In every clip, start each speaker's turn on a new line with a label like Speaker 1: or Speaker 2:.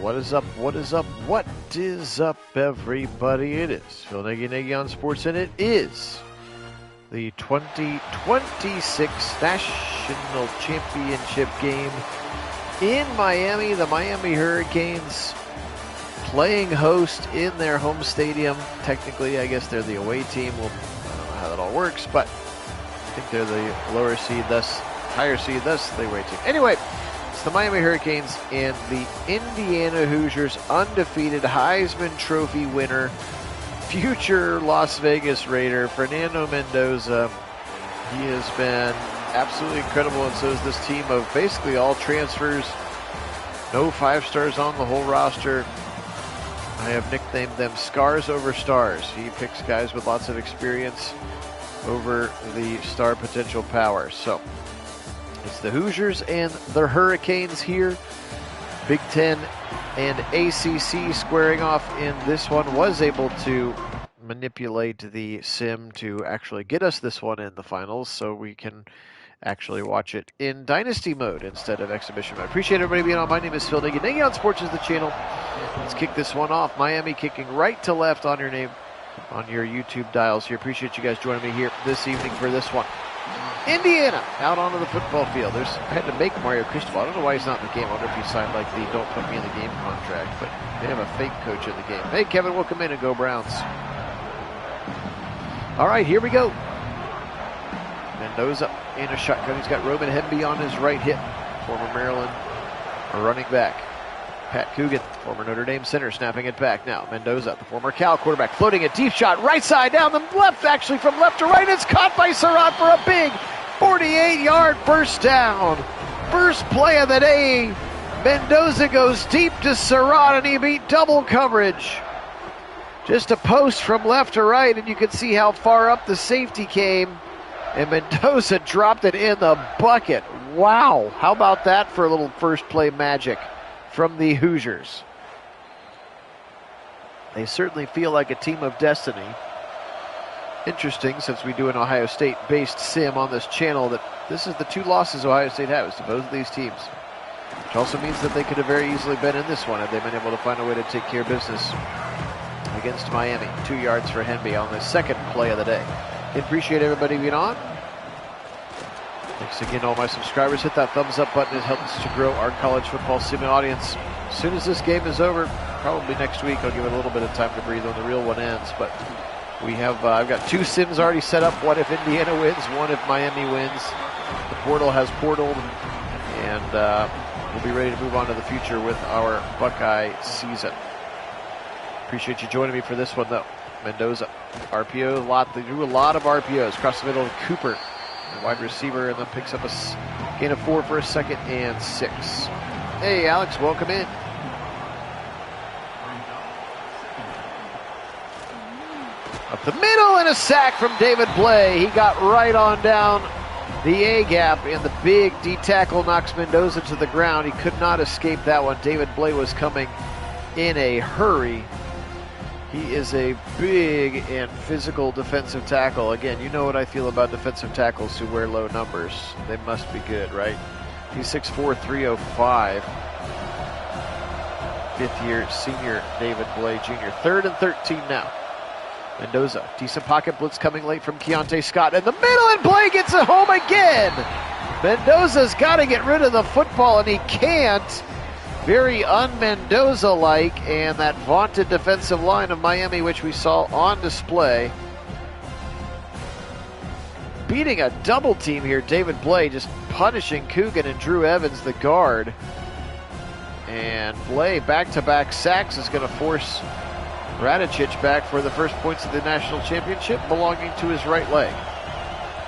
Speaker 1: What is up? What is up? What is up, everybody? It is Phil Nagy on Sports, and it is the 2026 National Championship game in Miami. The Miami Hurricanes playing host in their home stadium. Technically, I guess they're the away team. Well, I don't know how that all works, but I think they're the lower seed, thus higher seed, thus the away team. Anyway, it's the Miami Hurricanes and the Indiana Hoosiers, undefeated Heisman Trophy winner, future Las Vegas Raider, Fernando Mendoza. He has been absolutely incredible, and so is this team of basically all transfers. No 5 stars on the whole roster. I have nicknamed them Scars over Stars. He picks guys with lots of experience over the star potential power. So it's the Hoosiers and the Hurricanes here. Big Ten and ACC squaring off in this one. Was able to manipulate the sim to actually get us this one in the finals, so we can actually watch it in Dynasty mode instead of exhibition mode. I appreciate everybody being on. My name is Phil Nagy. Nagy on Sports is the channel. Let's kick this one off. Miami kicking right to left on your name, on your YouTube dials here. Appreciate you guys joining me here this evening for this one. Indiana out onto the football field. I had to make Mario Cristobal. I don't know why he's not in the game. I wonder if he signed like the "don't put me in the game" contract, but they have a fake coach in the game. Hey, Kevin, welcome in and go Browns. All right, here we go. Mendoza in a shotgun. He's got Roman Hemby on his right hip. Former Maryland running back. Pat Coogan, former Notre Dame center, snapping it back. Now Mendoza, the former Cal quarterback, floating a deep shot right side down the left, actually from left to right. It's caught by Surratt for a big 48-yard first down. First play of the day. Mendoza goes deep to Surratt, and he beat double coverage. Just a post from left to right, and you can see how far up the safety came. And Mendoza dropped it in the bucket. Wow. How about that for a little first play magic from the Hoosiers? They certainly feel like a team of destiny. Interesting, since we do an Ohio State-based sim on this channel, that this is the 2 losses Ohio State has to both of these teams. Which also means that they could have very easily been in this one had they been able to find a way to take care of business against Miami. 2 yards for Hemby on the second play of the day. Appreciate everybody being on. Thanks again, all my subscribers. Hit that thumbs up button. It helps to grow our college football sim audience. As soon as this game is over, probably next week, I'll give it a little bit of time to breathe when the real one ends. But we have, I've got 2 sims already set up. One if Indiana wins, one if Miami wins. The portal has portaled, and we'll be ready to move on to the future with our Buckeye season. Appreciate you joining me for this one, though. Mendoza, RPO, they do a lot of RPOs. Across the middle of Cooper, the wide receiver, and then picks up a gain of 4 for a 2nd and 6. Hey, Alex, welcome in. Up the middle, and a sack from David Blay. He got right on down the A-gap, and the big D tackle knocks Mendoza to the ground. He could not escape that one. David Blay was coming in a hurry. He is a big and physical defensive tackle. Again, you know what I feel about defensive tackles who wear low numbers. They must be good, right? He's 6'4", 305. 5th-year senior David Blay Jr. 3rd and 13 now. Mendoza, decent pocket blitz coming late from Keontae Scott. In the middle, and Blay gets it home again. Mendoza's got to get rid of the football, and he can't. Very un-Mendoza-like, and that vaunted defensive line of Miami, which we saw on display. Beating a double team here, David Blay just punishing Coogan and Drew Evans, the guard. And Blay, back-to-back sacks, is going to force Radicic back for the first points of the national championship, belonging to his right leg.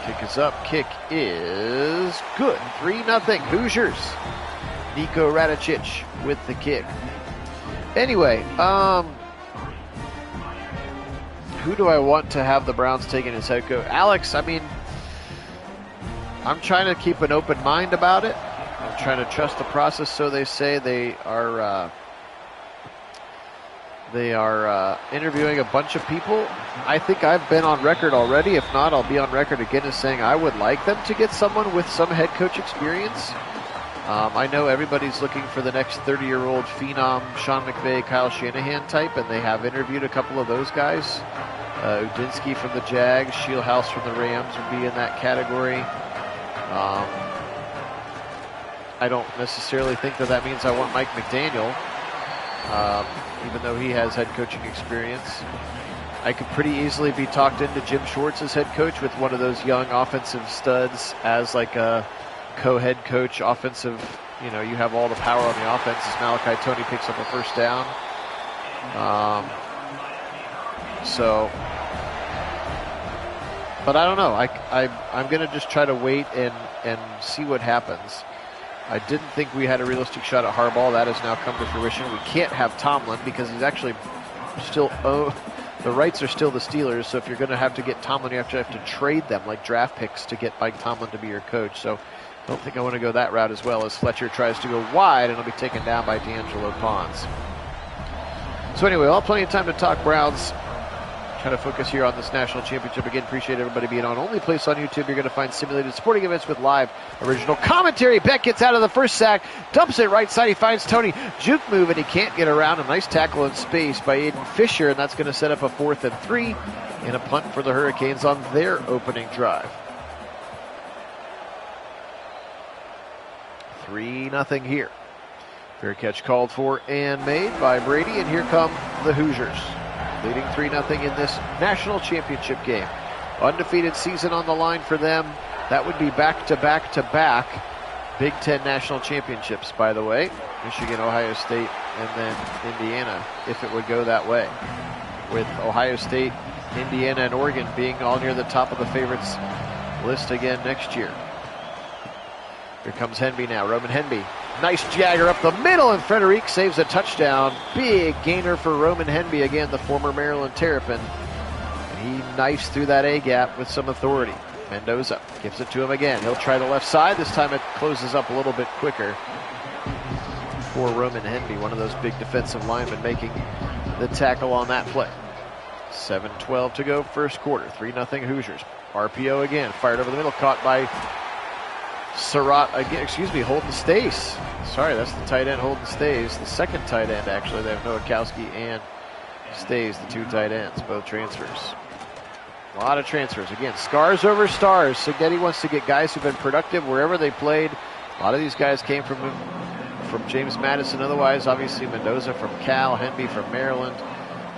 Speaker 1: Kick is up, kick is good. 3-0 Hoosiers. Nico Radicic with the kick. Anyway, who do I want to have the Browns taking as head coach? Alex, I mean, I'm trying to keep an open mind about it. I'm trying to trust the process, so they say. They are interviewing a bunch of people. I think I've been on record already. If not, I'll be on record again as saying I would like them to get someone with some head coach experience. I know everybody's looking for the next 30-year-old phenom, Sean McVay, Kyle Shanahan type, and they have interviewed a couple of those guys. Udinsky from the Jags, Shieldhouse from the Rams would be in that category. I don't necessarily think that means I want Mike McDaniel, even though he has head coaching experience. I could pretty easily be talked into Jim Schwartz as head coach with one of those young offensive studs as like a co-head coach, offensive, you have all the power on the offense as Malachi Tony picks up a first down. But I don't know. I'm going to just try to wait and see what happens. I didn't think we had a realistic shot at Harbaugh. That has now come to fruition. We can't have Tomlin because he's actually still the rights are still the Steelers. So if you're going to have to get Tomlin, you have to trade them like draft picks to get Mike Tomlin to be your coach. So I don't think I want to go that route as well, as Fletcher tries to go wide and he'll be taken down by D'Angelo Pons. So anyway, I'll have plenty of time to talk Browns. Try to focus here on this national championship. Again, appreciate everybody being on. Only place on YouTube you're going to find simulated sporting events with live original commentary. Beck gets out of the first sack, dumps it right side. He finds Tony. Juke move, and he can't get around. A nice tackle in space by Aiden Fisher, and that's going to set up a 4th and 3 and a punt for the Hurricanes on their opening drive. 3-0 here. Fair catch called for and made by Brady, and here come the Hoosiers, leading 3-0 in this national championship game. Undefeated season on the line for them. That would be back-to-back-to-back Big Ten national championships, by the way. Michigan, Ohio State, and then Indiana, if it would go that way. With Ohio State, Indiana, and Oregon being all near the top of the favorites list again next year. Here comes Henby now. Roman Henby. Nice jagger up the middle, and Frederic saves a touchdown. Big gainer for Roman Henby, again, the former Maryland Terrapin. And he knifes through that A-gap with some authority. Mendoza gives it to him again. He'll try the left side. This time it closes up a little bit quicker for Roman Henby, one of those big defensive linemen making the tackle on that play. 7:12 to go, first quarter. 3-0 Hoosiers. RPO again, fired over the middle, caught by Surratt again, Holden Stace. Sorry, that's the tight end, Holden Stace. The second tight end, actually. They have Nowakowski and Stace, the two tight ends, both transfers. A lot of transfers. Again, scars over stars. Signetti wants to get guys who've been productive wherever they played. A lot of these guys came from James Madison. Otherwise, obviously, Mendoza from Cal, Henby from Maryland.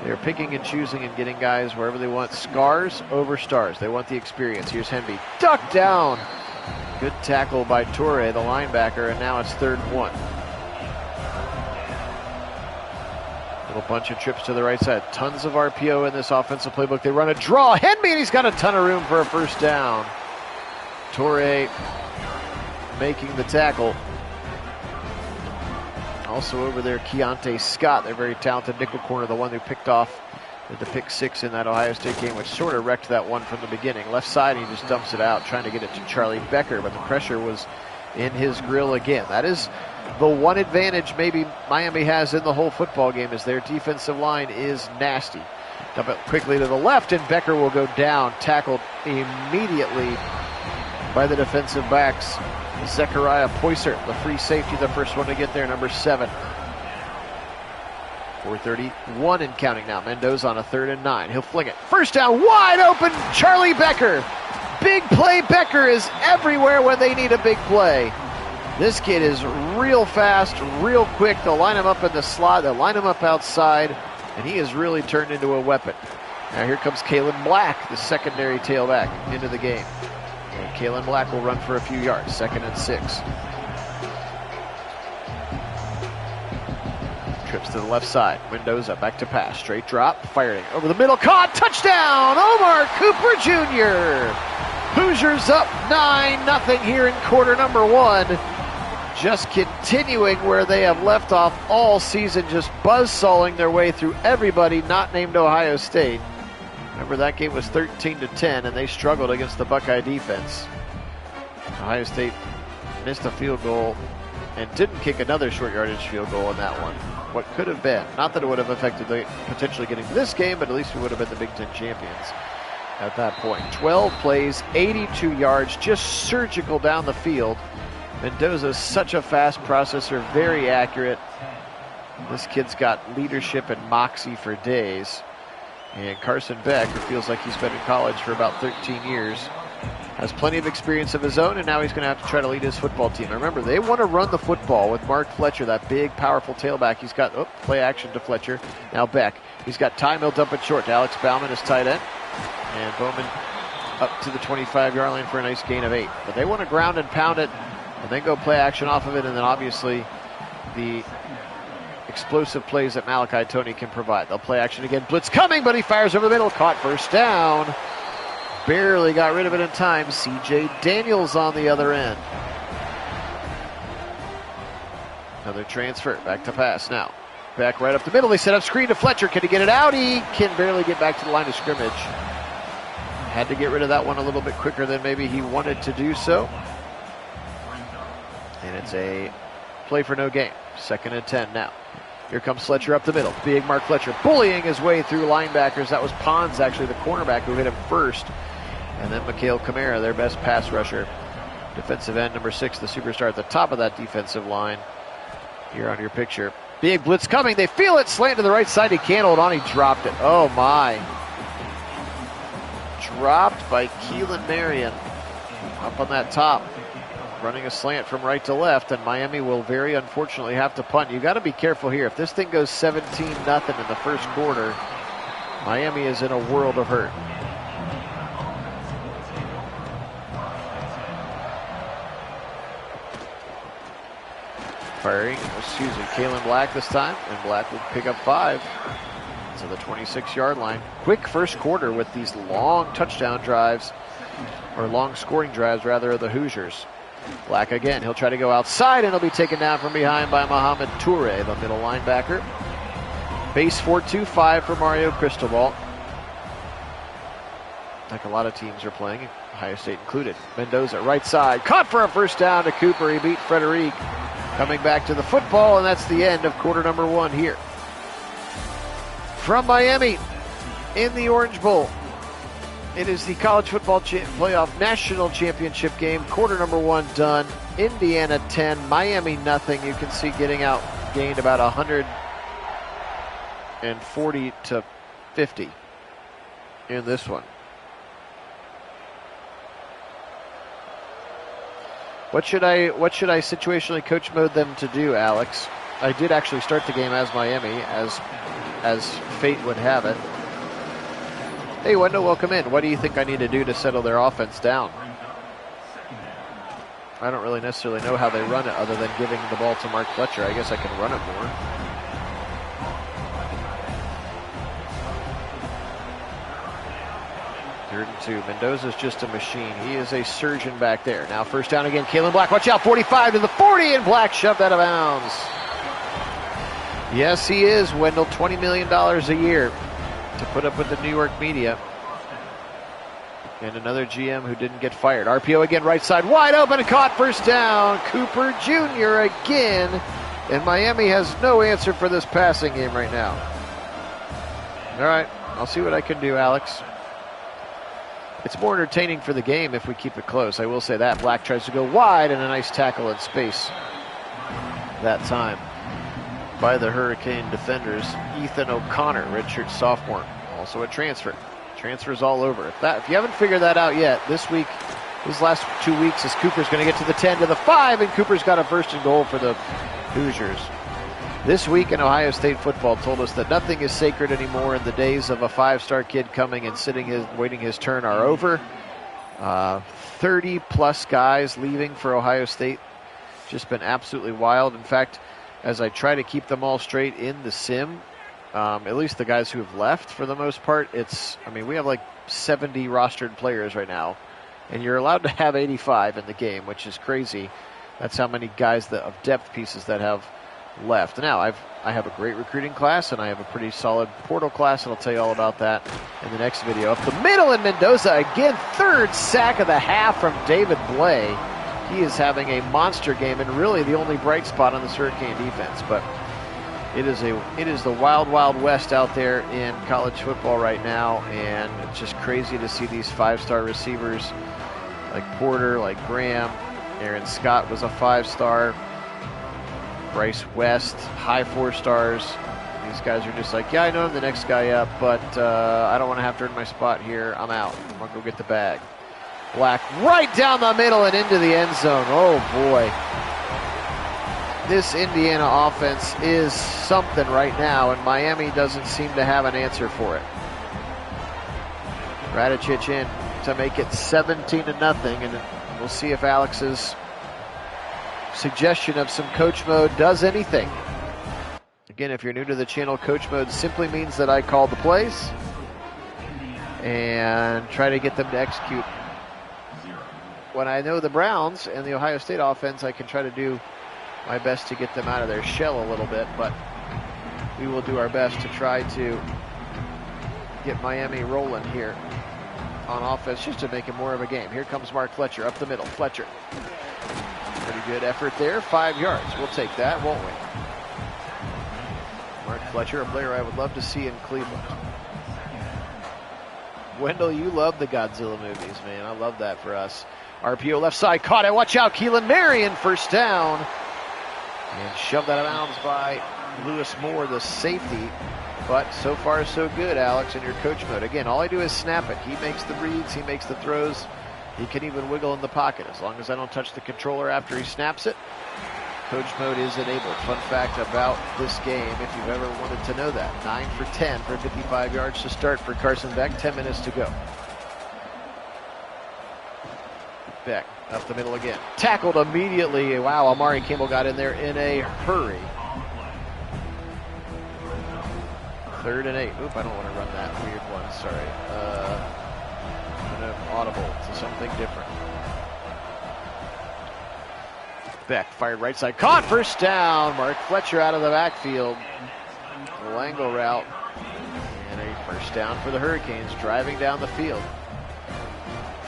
Speaker 1: They're picking and choosing and getting guys wherever they want. Scars over stars. They want the experience. Here's Henby. Ducked down. Good tackle by Torre, the linebacker, and now it's 3rd and 1. Little bunch of trips to the right side. Tons of RPO in this offensive playbook. They run a draw. Henby, and he's got a ton of room for a first down. Torre making the tackle. Also over there, Keontae Scott, their very talented nickel corner, the one who picked off with the pick 6 in that Ohio State game, which sort of wrecked that one from the beginning. Left side, he just dumps it out, trying to get it to Charlie Becker, but the pressure was in his grill again. That is the one advantage maybe Miami has in the whole football game, is their defensive line is nasty. Dump it quickly to the left, and Becker will go down, tackled immediately by the defensive backs. Zechariah Poyser, the free safety, the first one to get there, number 7. 4:31 and counting now. Mendoza on a 3rd and 9. He'll fling it. First down, wide open, Charlie Becker. Big play. Becker is everywhere when they need a big play. This kid is real fast, real quick. They'll line him up in the slot. They'll line him up outside, and he has really turned into a weapon. Now here comes Kalen Black, the secondary tailback, into the game. And Kalen Black will run for a few yards. 2nd and 6. Trips to the left side. Mendoza back to pass. Straight drop. Firing over the middle. Caught. Touchdown. Omar Cooper Jr. Hoosiers up 9-0 here in quarter number 1. Just continuing where they have left off all season. Just buzzsawing their way through everybody not named Ohio State. Remember, that game was 13-10, and they struggled against the Buckeye defense. Ohio State missed a field goal and didn't kick another short yardage field goal in that one. What could have been. Not that it would have affected potentially getting to this game, but at least we would have been the Big Ten champions at that point. 12 plays, 82 yards, just surgical down the field. Mendoza's such a fast processor, very accurate. This kid's got leadership and moxie for days. And Carson Beck, who feels like he's been in college for about 13 years, has plenty of experience of his own, and now he's going to have to try to lead his football team. And remember, they want to run the football with Mark Fletcher, that big, powerful tailback. He's got play action to Fletcher. Now Beck. He's got time. He'll dump it short to Alex Bauman, his tight end. And Bowman up to the 25-yard line for a nice gain of 8. But they want to ground and pound it and then go play action off of it, and then obviously the explosive plays that Malachi Toney can provide. They'll play action again. Blitz coming, but he fires over the middle. Caught, first down. Barely got rid of it in time. C.J. Daniels on the other end. Another transfer. Back to pass now. Back right up the middle. They set up screen to Fletcher. Can he get it out? He can barely get back to the line of scrimmage. Had to get rid of that one a little bit quicker than maybe he wanted to do so. And it's a play for no gain. 2nd and 10 now. Here comes Fletcher up the middle. Big Mark Fletcher bullying his way through linebackers. That was Pons, actually, the cornerback, who hit him first. And then Mikhail Kamara, their best pass rusher. Defensive end number 6, the superstar at the top of that defensive line. Here on your picture. Big blitz coming. They feel it. Slant to the right side. He can't hold on. He dropped it. Oh, my. Dropped by Keelan Marion up on that top. Running a slant from right to left, and Miami will very unfortunately have to punt. You got to be careful here. If this thing goes 17-0 in the first quarter, Miami is in a world of hurt. Firing, Kalen Black this time, and Black will pick up 5 to the 26-yard line. Quick first quarter with these long touchdown drives, or long scoring drives rather, of the Hoosiers. Black again, he'll try to go outside, and he'll be taken down from behind by Mohamed Toure, the middle linebacker. Base 4-2-5 for Mario Cristobal. Like a lot of teams are playing, Ohio State included. Mendoza, right side, caught for a first down to Cooper. He beat Frederic. Coming back to the football, and that's the end of quarter number 1 here. From Miami, in the Orange Bowl, it is the College Football Playoff National Championship game. Quarter number 1 done. Indiana 10, Miami nothing. You can see getting out gained about 140 to 50 in this one. What should I situationally coach mode them to do, Alex? I did actually start the game as Miami, as fate would have it. Hey, Wendell, welcome in. What do you think I need to do to settle their offense down? I don't really necessarily know how they run it other than giving the ball to Mark Fletcher. I guess I can run it more. Third and 2. Mendoza's just a machine. He is a surgeon back there. Now first down again. Kalen Black, watch out. 45 to the 40, and Black shoved out of bounds. Yes, he is, Wendell. $20 million a year to put up with the New York media. And another GM who didn't get fired. RPO again, right side, wide open, and caught, first down. Cooper Jr. again. And Miami has no answer for this passing game right now. All right, I'll see what I can do, Alex. It's more entertaining for the game if we keep it close. I will say that. Black tries to go wide, and a nice tackle in space that time by the Hurricane defenders. Ethan O'Connor, redshirt sophomore, also a transfer. Transfers all over. If you haven't figured that out yet, this week, these last 2 weeks, is Cooper's going to get to the 10 to the 5, and Cooper's got a first and goal for the Hoosiers. This week in Ohio State football told us that nothing is sacred anymore, and the days of a 5-star kid coming and waiting his turn are over. 30-plus guys leaving for Ohio State. Just been absolutely wild. In fact, as I try to keep them all straight in the sim, at least the guys who have left for the most part, we have like 70 rostered players right now, and you're allowed to have 85 in the game, which is crazy. That's how many guys of depth pieces that have left. Now, I have a great recruiting class, and I have a pretty solid portal class, and I'll tell you all about that in the next video. Up the middle, in Mendoza again, 3rd sack of the half from David Blay. He is having a monster game, and really the only bright spot on this Hurricane defense. But it is the wild, wild west out there in college football right now, and it's just crazy to see these 5-star receivers like Porter, like Graham, Aaron Scott was a 5-star. Bryce West, high 4 stars. These guys are just like, yeah, I know I'm the next guy up, but I don't want to have to earn my spot here. I'm out. I'm going to go get the bag. Black right down the middle and into the end zone. Oh, boy. This Indiana offense is something right now, and Miami doesn't seem to have an answer for it. Radicic in to make it 17-0, and we'll see if Alex's suggestion of some coach mode does anything. Again, if you're new to the channel, coach mode simply means that I call the plays and try to get them to execute. When I know the Browns and the Ohio State offense, I can try to do my best to get them out of their shell a little bit, but we will do our best to try to get Miami rolling here on offense just to make it more of a game. Here comes Mark Fletcher up the middle. Fletcher. Pretty good effort there. 5 yards. We'll take that, won't we? Mark Fletcher, a player I would love to see in Cleveland. Wendell, you love the Godzilla movies, man. I love that for us. RPO left side, caught it. Watch out, Keelan Marion, first down. And shoved that out of bounds by Lewis Moore, the safety. But so far, so good, Alex, in your coach mode. Again, all I do is snap it. He makes the reads, he makes the throws. He can even wiggle in the pocket. As long as I don't touch the controller after he snaps it, coach mode is enabled. Fun fact about this game, if you've ever wanted to know that. 9 for 10 for 55 yards to start for Carson Beck. 10 minutes to go. Beck up the middle again. Tackled immediately. Wow, Amari Campbell got in there in a hurry. 3rd and 8. Oop, I don't want to run that weird one. Sorry. I'm going to audible to something different. Beck fired right side. Caught, first down. Mark Fletcher out of the backfield. Langle route. And a first down for the Hurricanes driving down the field.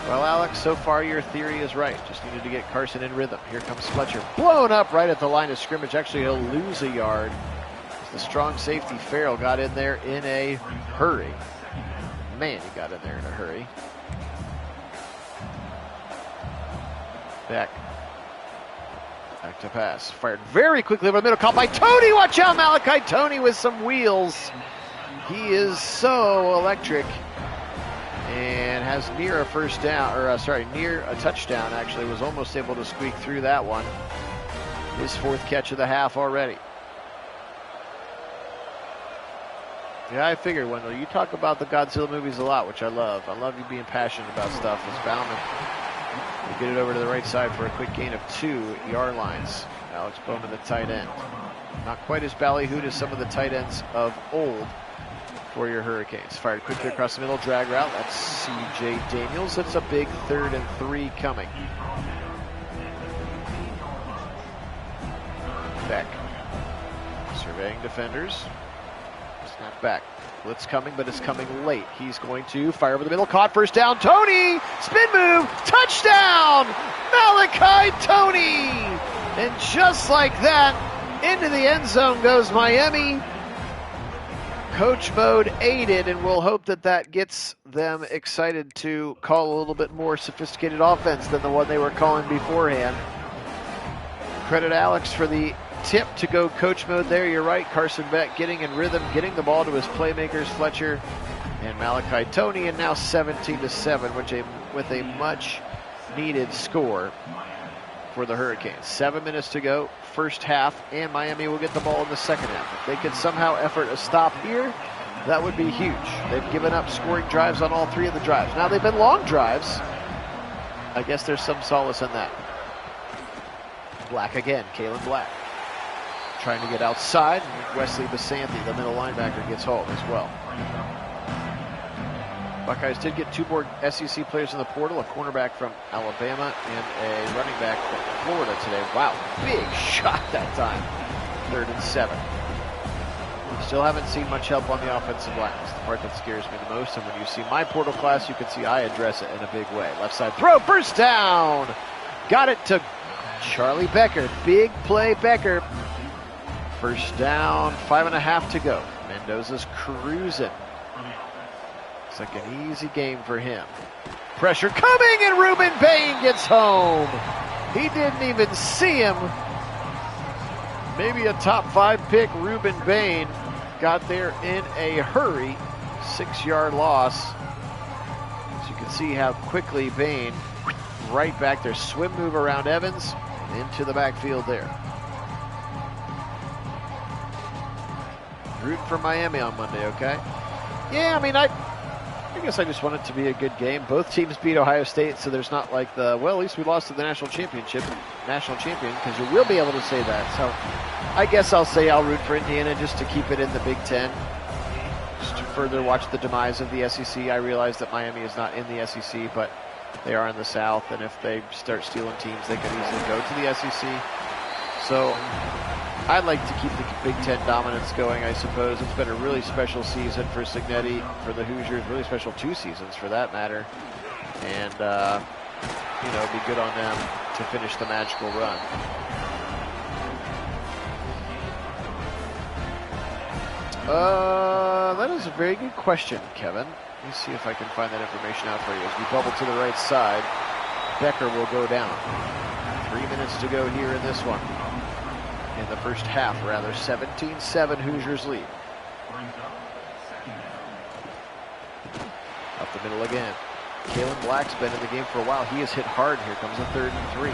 Speaker 1: Well, Alex, so far your theory is right. Just needed to get Carson in rhythm. Here comes Fletcher. Blown up right at the line of scrimmage. Actually, he'll lose a yard. The strong safety Farrell got in there in a hurry. Man, he got in there in a hurry. Back to pass. Fired very quickly over the middle. Caught by Toney. Watch out, Malachi Toney with some wheels. He is so electric. And has near a first down, or near a touchdown, actually. Was almost able to squeak through that one. His 4th catch of the half already. Yeah, I figured, Wendell. You talk about the Godzilla movies a lot, which I love. I love you being passionate about stuff. As Bauman will get it over to the right side for a quick gain of 2 yard lines. Alex Bowman, the tight end. Not quite as ballyhooed as some of the tight ends of old for your Hurricanes. Fired quickly across the middle, drag route. That's C.J. Daniels. That's a big 3rd and 3 coming. Beck surveying defenders. Snap back. Blitz coming, but it's coming late. He's going to fire over the middle. Caught, first down. Toney! Spin move! Touchdown! Malachi Toney! And just like that, into the end zone goes Miami. Coach mode aided, and we'll hope that that gets them excited to call a little bit more sophisticated offense than the one they were calling beforehand. Credit Alex for the tip to go coach mode there. You're right. Carson Beck getting in rhythm, getting the ball to his playmakers, Fletcher and Malachi Toney, and now 17-7, with a much needed score for the Hurricanes. 7 minutes to go, first half, and Miami will get the ball in the second half. If they could somehow effort a stop here, that would be huge. They've given up scoring drives on all 3 of the drives. Now, they've been long drives. I guess there's some solace in that. Black again, Kalen Black. Trying to get outside. Wesley Basanthi, the middle linebacker, gets home as well. Buckeyes did get 2 more SEC players in the portal, a cornerback from Alabama and a running back from Florida today. Wow, big shot that time. 3rd and 7. Still haven't seen much help on the offensive line. It's the part that scares me the most, and when you see my portal class, you can see I address it in a big way. Left side throw, first down! Got it to Charlie Becker. Big play, Becker. First down, 5.5 to go. Mendoza's cruising. It's like an easy game for him. Pressure coming, and Ruben Payne gets home. He didn't even see him. Maybe a top 5 pick, Ruben Bain, got there in a hurry. 6-yard loss. As you can see how quickly Bain, right back there, swim move around Evans, and into the backfield there. Rooting for Miami on Monday, okay? Yeah, I mean, I guess I just want it to be a good game. Both teams beat Ohio State, so there's not like the, well, at least we lost to the national champion, because you will be able to say that. So I guess I'll say I'll root for Indiana just to keep it in the Big Ten, just to further watch the demise of the SEC. I realize that Miami is not in the SEC, but they are in the South, and if they start stealing teams, they could easily go to the SEC. So I'd like to keep the Big Ten dominance going, I suppose. It's been a really special season for Cignetti, for the Hoosiers, really special 2 seasons for that matter. And, you know, it'd be good on them to finish the magical run. That is a very good question, Kevin. Let me see if I can find that information out for you. As we bubble to the right side, Becker will go down. 3 minutes to go here in this one. In the first half, rather. 17-7 Hoosiers lead. Up the middle again. Kalen Black's been in the game for a while. He has hit hard. Here comes a 3rd and 3.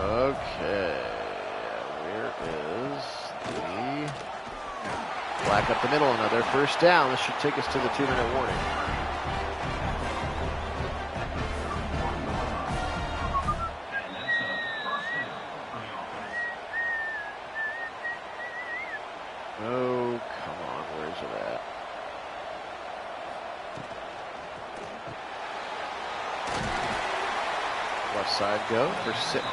Speaker 1: Okay. Where is the Black up the middle? Another first down. This should take us to the 2-minute warning. Oh, come on, where's it at? Left side go for 6.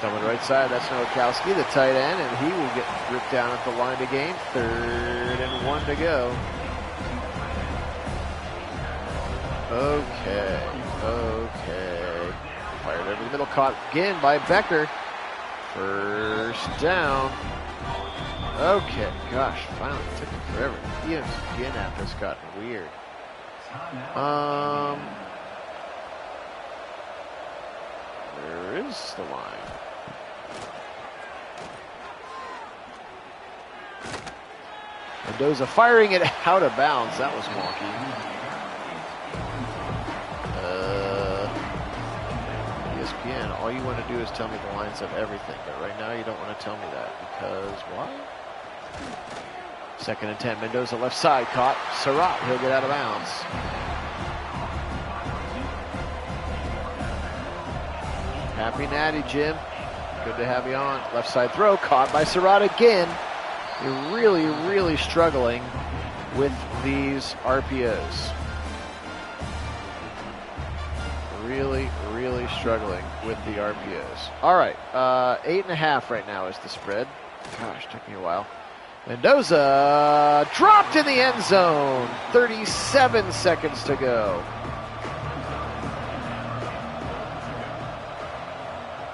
Speaker 1: Coming right side, that's Nowakowski, the tight end, and he will get ripped down at the line to gain. 3rd and 1 to go. Okay. Fired over the middle, caught again by Becker. First down. Okay, gosh, finally took it forever. Again after it's gotten weird. Where is the line? Mendoza firing it out of bounds. That was wonky. ESPN, all you want to do is tell me the lines of everything, but right now you don't want to tell me that because why? 2nd and 10. Mendoza left side caught. Surratt, he'll get out of bounds. Happy Natty, Jim. Good to have you on. Left side throw caught by Surratt again. You're really, really struggling with these RPOs. Really, really struggling with the RPOs. All right, 8.5 right now is the spread. Gosh, took me a while. Mendoza dropped in the end zone. 37 seconds to go.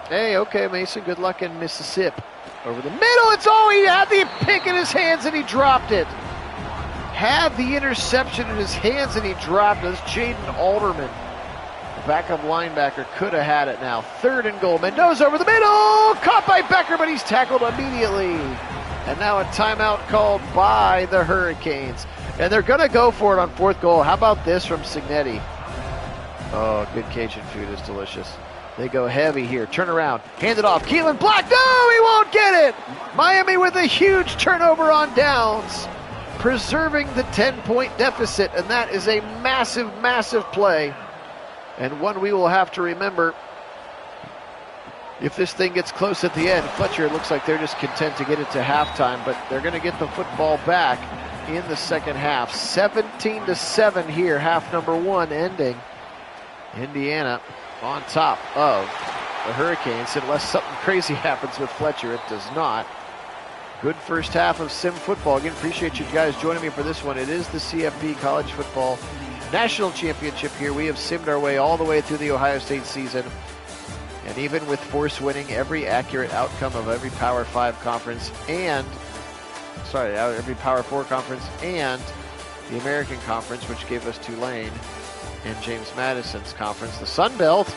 Speaker 1: Hey, okay, Mason, good luck in Mississippi. Over the middle, it's all he had the pick in his hands and he dropped it. Had the interception in his hands and he dropped it. It's Jaden Alderman. Backup linebacker could have had it now. 3rd and goal. Mendoza over the middle. Caught by Becker, but he's tackled immediately. And now a timeout called by the Hurricanes. And they're going to go for it on 4th goal. How about this from Cignetti? Oh, good Cajun food is delicious. They go heavy here. Turn around. Hand it off. Keelan Black. No, he won't get it. Miami with a huge turnover on downs. Preserving the 10-point deficit. And that is a massive, massive play. And one we will have to remember if this thing gets close at the end. Fletcher, it looks like they're just content to get it to halftime, but they're going to get the football back in the second half. 17-7 here, half number 1 ending. Indiana on top of the Hurricanes, unless something crazy happens with Fletcher. It does not. Good first half of Sim football. Again, appreciate you guys joining me for this one. It is the CFP College Football National Championship here. We have simmed our way all the way through the Ohio State season. And even with force winning every accurate outcome of every Power 5 conference and, every Power 4 conference and the American Conference, which gave us Tulane and James Madison's conference, the Sun Belt,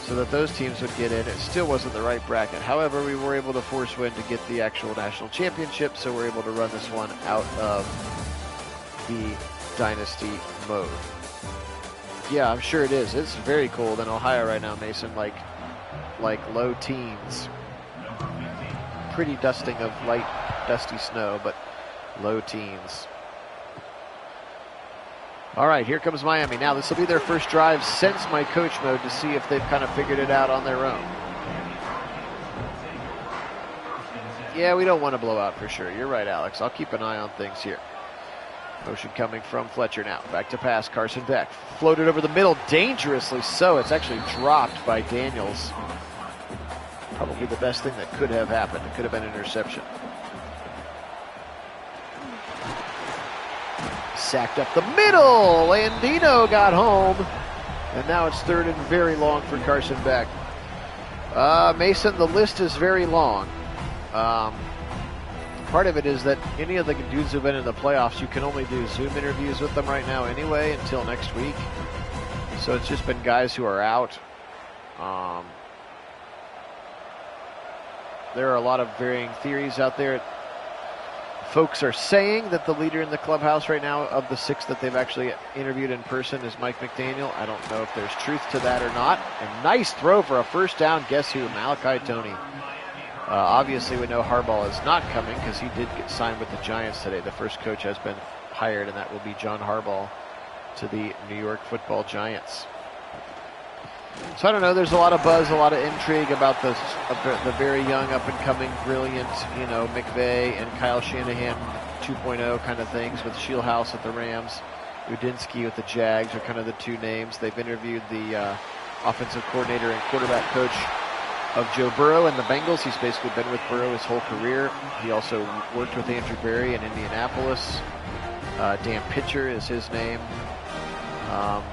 Speaker 1: so that those teams would get in. It still wasn't the right bracket. However, we were able to force win to get the actual national championship, so we're able to run this one out of the dynasty mode. Yeah, I'm sure it is. It's very cold in Ohio right now, Mason, like low teens. Pretty dusting of light, dusty snow, but low teens. All right, here comes Miami. Now, this will be their first drive since my coach mode to see if they've kind of figured it out on their own. Yeah, we don't want to blow out for sure. You're right, Alex. I'll keep an eye on things here. Motion coming from Fletcher now. Back to pass, Carson Beck. Floated over the middle, dangerously so. It's actually dropped by Daniels. Probably the best thing that could have happened. It could have been an interception. Sacked up the middle. Landino got home. And now it's third and very long for Carson Beck. Mason, the list is very long. Part of it is that any of the dudes who've been in the playoffs, you can only do Zoom interviews with them right now anyway until next week. So it's just been guys who are out. There are a lot of varying theories out there. Folks are saying that the leader in the clubhouse right now of the 6 that they've actually interviewed in person is Mike McDaniel. I don't know if there's truth to that or not. A nice throw for a first down. Guess who? Malachi Toney. Obviously, we know Harbaugh is not coming because he did get signed with the Giants today. The first coach has been hired, and that will be John Harbaugh to the New York Football Giants. So I don't know. There's a lot of buzz, a lot of intrigue about the very young, up-and-coming, brilliant, McVay and Kyle Shanahan 2.0 kind of things with Shieldhouse at the Rams. Udinsky with the Jags are kind of the two names. They've interviewed the offensive coordinator and quarterback coach of Joe Burrow and the Bengals. He's basically been with Burrow his whole career. He also worked with Andrew Berry in Indianapolis. Dan Pitcher is his name.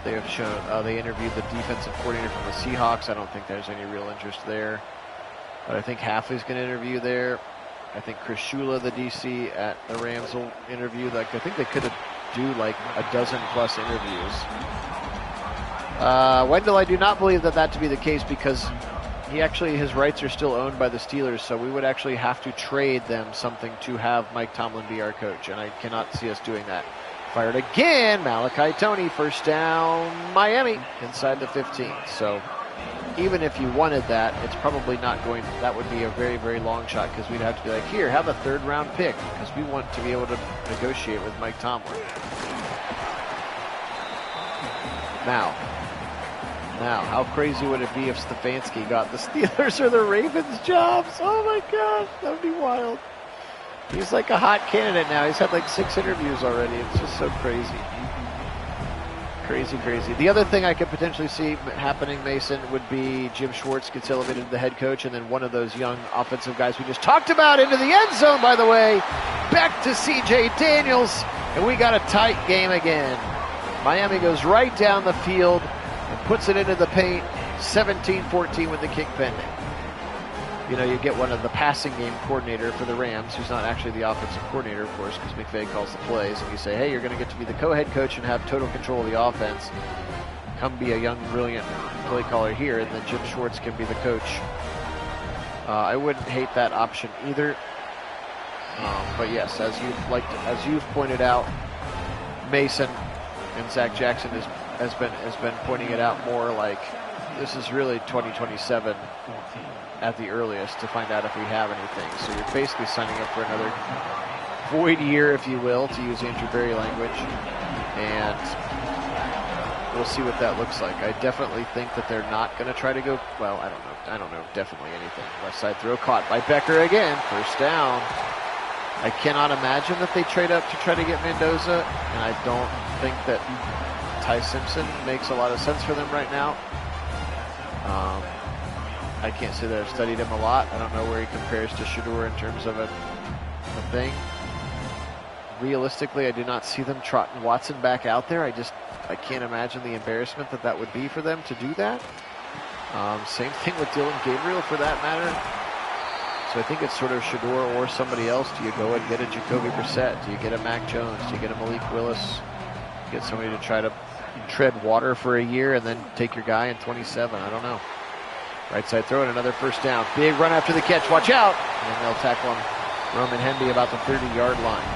Speaker 1: They have shown. They interviewed the defensive coordinator from the Seahawks. I don't think there's any real interest there, but I think Hafley's going to interview there. I think Chris Shula, the DC at the Rams, will interview. I think they could do like a dozen plus interviews. Wendell, I do not believe that to be the case because his rights are still owned by the Steelers, so we would actually have to trade them something to have Mike Tomlin be our coach, and I cannot see us doing that. Fired again, Malachi Toney, first down, Miami, inside the 15. So even if you wanted that, it's probably not going, that would be a very, very long shot because we'd have to be like, here, have a third-round pick because we want to be able to negotiate with Mike Tomlin. Now, how crazy would it be if Stefanski got the Steelers or the Ravens jobs? Oh my gosh, that would be wild. He's like a hot candidate now. He's had like 6 interviews already. It's just so crazy. Crazy. The other thing I could potentially see happening, Mason, would be Jim Schwartz gets elevated to the head coach, and then one of those young offensive guys we just talked about into the end zone, by the way. Back to C.J. Daniels, and we got a tight game again. Miami goes right down the field and puts it into the paint, 17-14 with the kick pending. You get one of the passing game coordinator for the Rams, who's not actually the offensive coordinator, of course, because McVay calls the plays, and you say, hey, you're going to get to be the co-head coach and have total control of the offense. Come be a young, brilliant play caller here, and then Jim Schwartz can be the coach. I wouldn't hate that option either. But yes, as you've pointed out, Mason and Zach Jackson has been pointing it out more like this is really 2027 at the earliest to find out if we have anything. So you're basically signing up for another void year, if you will, to use Andrew Berry language. And we'll see what that looks like. I definitely think that they're not going to try to go, well, I don't know definitely anything. Left side throw caught by Becker again, first down. I cannot imagine that they trade up to try to get Mendoza, and I don't think that Ty Simpson makes a lot of sense for them right now. I can't say that I've studied him a lot. I don't know where he compares to Shedeur in terms of a thing. Realistically, I do not see them trotting Watson back out there. I can't imagine the embarrassment that would be for them to do that. Same thing with Dylan Gabriel for that matter. So I think it's sort of Shedeur or somebody else. Do you go and get a Jacoby Brissett? Do you get a Mac Jones? Do you get a Malik Willis? Get somebody to try to tread water for a year and then take your guy in 27? I don't know. Right side throw and another first down. Big run after the catch. Watch out! And then they'll tackle him. Roman Hemby about the 30-yard line.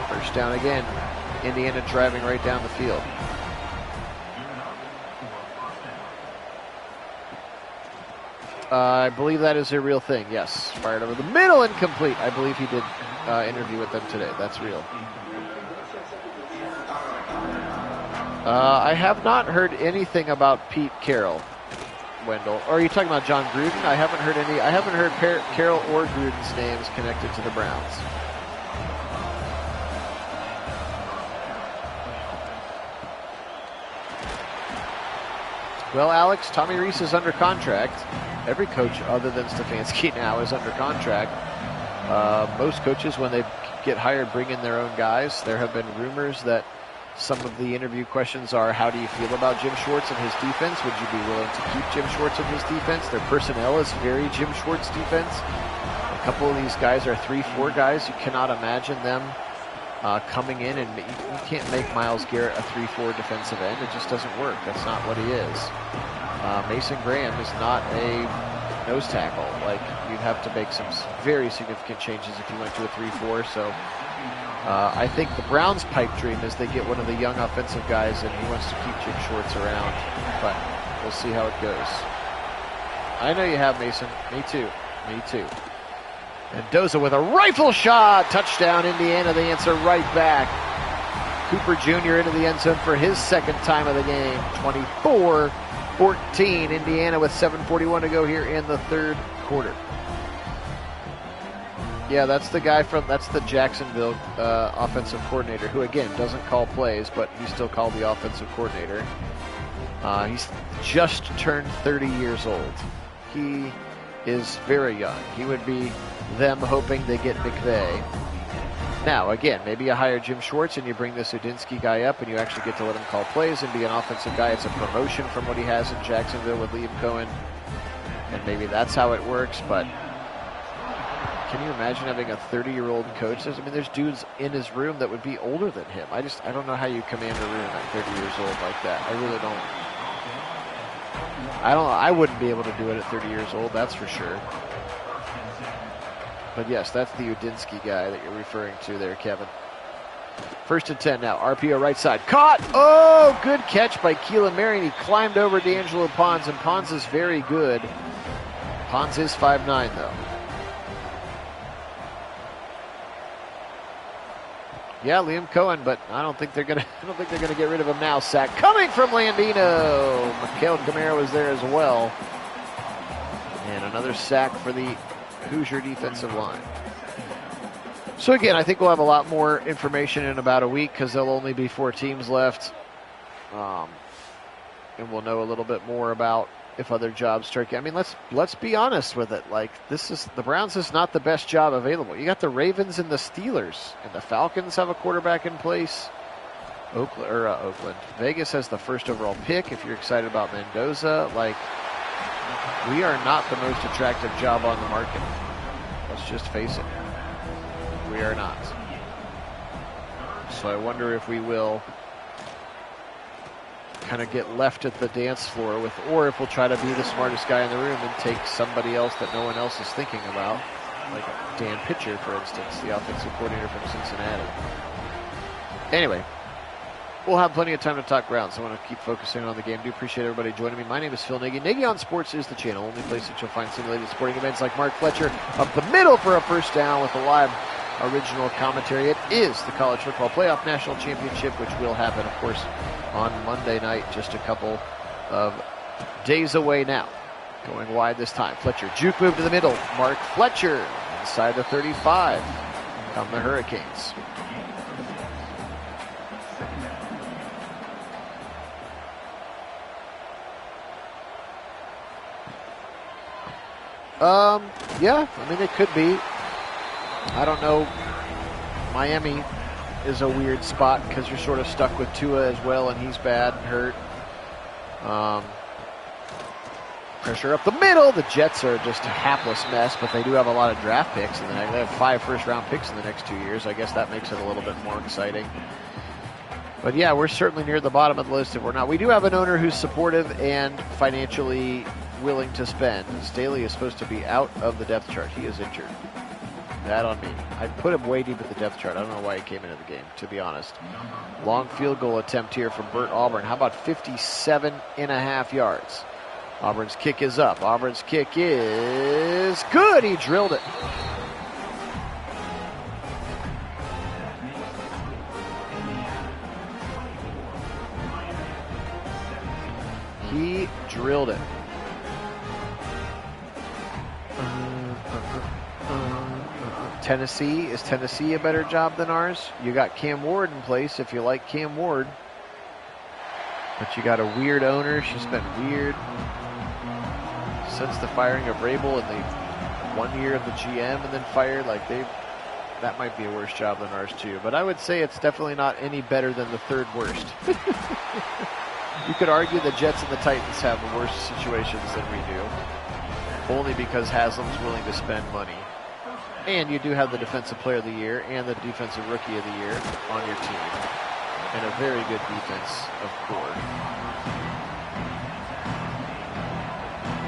Speaker 1: First down again. Indiana driving right down the field. I believe that is a real thing, yes. Fired over the middle, incomplete. I believe he did interview with them today. That's real. I have not heard anything about Pete Carroll, Wendell. Or are you talking about John Gruden? I haven't heard any. I haven't heard Carroll or Gruden's names connected to the Browns. Well, Alex, Tommy Rees is under contract. Every coach other than Stefanski now is under contract. Most coaches, when they get hired, bring in their own guys. There have been rumors that some of the interview questions are, how do you feel about Jim Schwartz and his defense? Would you be willing to keep Jim Schwartz and his defense? Their personnel is very Jim Schwartz defense. A couple of these guys are 3-4 guys. You cannot imagine them coming in, and you can't make Myles Garrett a 3-4 defensive end. It just doesn't work. That's not what he is. Mason Graham is not a nose tackle. Like, you'd have to make some very significant changes if you went to a 3-4. So I think the Browns' pipe dream is they get one of the young offensive guys, and he wants to keep Jim Schwartz around. But we'll see how it goes. I know you have, Mason. Me too. Me too. Mendoza with a rifle shot. Touchdown, Indiana. They answer right back. Cooper Jr. into the end zone for his second time of the game. 24-14. Indiana with 7:41 to go here in the third quarter. Yeah, that's the guy that's the Jacksonville offensive coordinator, who again doesn't call plays, but he's still called the offensive coordinator. He's just turned 30 years old. He is very young. He would be them hoping they get McVay. Now, again, maybe you hire Jim Schwartz and you bring this Udinsky guy up and you actually get to let him call plays and be an offensive guy. It's a promotion from what he has in Jacksonville with Liam Cohen. And maybe that's how it works, but can you imagine having a 30-year-old coach? I mean, there's dudes in his room that would be older than him. I don't know how you command a room at 30 years old like that. I really don't. I don't know. I wouldn't be able to do it at 30 years old, that's for sure. But yes, that's the Udinsky guy that you're referring to there, Kevin. 1st and 10 now. RPO right side. Caught! Oh, good catch by Keelan Marion. He climbed over D'Angelo Pons, and Pons is very good. Pons is 5'9", though. Yeah, Liam Cohen, but I don't think they're gonna get rid of him now. Sack coming from Landino. Mikael Camara was there as well. And another sack for the Hoosier defensive line. So again, I think we'll have a lot more information in about a week because there'll only be 4 teams left. And we'll know a little bit more about if other jobs start. I mean, let's be honest with it. Like, the Browns is not the best job available. You got the Ravens and the Steelers, and the Falcons have a quarterback in place. Oakland. Vegas has the 1st overall pick. If you're excited about Mendoza, like, we are not the most attractive job on the market. Let's just face it. We are not. So I wonder if we will kind of get left at the dance floor with, or if we'll try to be the smartest guy in the room and take somebody else that no one else is thinking about, like Dan Pitcher, for instance, the offensive coordinator from Cincinnati. Anyway, we'll have plenty of time to talk Browns. I want to keep focusing on the game. Do appreciate everybody joining me. My name is Phil Nagy. Nagy on Sports is the channel, only place that you'll find simulated sporting events like Mark Fletcher up the middle for a first down with a live original commentary. It is the College Football Playoff National Championship, which will happen, of course, on Monday night, just a couple of days away now. Going wide this time. Fletcher, juke move to the middle. Mark Fletcher inside the 35. Come the Hurricanes. Yeah, I mean, it could be. I don't know. Miami is a weird spot because you're sort of stuck with Tua as well, and he's bad and hurt. Pressure up the middle. The Jets are just a hapless mess, but they do have a lot of draft picks. And they have 5 first-round picks in the next 2 years. I guess that makes it a little bit more exciting. But yeah, we're certainly near the bottom of the list if we're not. We do have an owner who's supportive and financially willing to spend. Staley is supposed to be out of the depth chart. He is injured. That on me. I put him way deep at the depth chart. I don't know why he came into the game, to be honest. Long field goal attempt here from Burt Auburn. How about 57.5 yards? Auburn's kick is up. Auburn's kick is good. He drilled it. He drilled it. Tennessee. Is Tennessee a better job than ours? You got Cam Ward in place if you like Cam Ward. But you got a weird owner. She's been weird since the firing of Rabel and the 1 year of the GM and then fired. Like that might be a worse job than ours too. But I would say it's definitely not any better than the third worst. You could argue the Jets and the Titans have worse situations than we do. Only because Haslam's willing to spend money. And you do have the Defensive Player of the Year and the Defensive Rookie of the Year on your team. And a very good defense of core.